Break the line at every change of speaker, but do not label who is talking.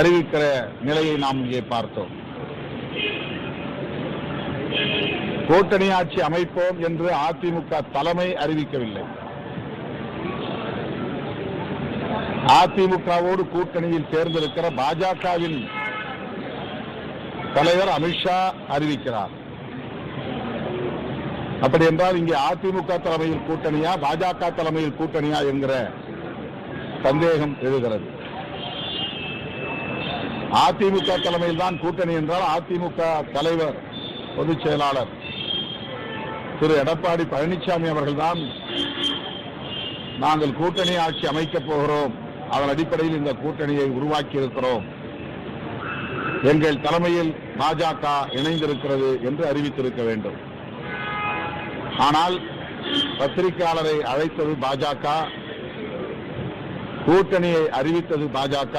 அறிவிக்கிற நிலையை நாம் இங்கே பார்த்தோம். கூட்டணி ஆட்சி அமைப்போம் என்று அதிமுக தலைமை அறிவிக்கவில்லை. அதிமுகவோடு கூட்டணியில் சேர்ந்திருக்கிற பாஜகவின் தலைவர் அமித்ஷா அறிவிக்கிறார். அப்படி என்றால் இங்கே அதிமுக தலைமையில் கூட்டணியா பாஜக தலைமையில் கூட்டணியா என்கிற சந்தேகம் எழுகிறது. அதிமுக தலைமையில் தான் கூட்டணி என்றால் அதிமுக தலைவர் பொதுச் செயலாளர் திரு எடப்பாடி பழனிசாமி அவர்கள்தான் நாங்கள் கூட்டணி ஆட்சி அமைக்கப் போகிறோம், அதன் அடிப்படையில் இந்த கூட்டணியை உருவாக்கி இருக்கிறோம், எங்கள் தலைமையில் பாஜக இணைந்திருக்கிறது என்று அறிவித்திருக்க வேண்டும். ஆனால் பத்திரிகையாளரை அழைத்தது பாஜக, கூட்டணியை அறிவித்தது பாஜக.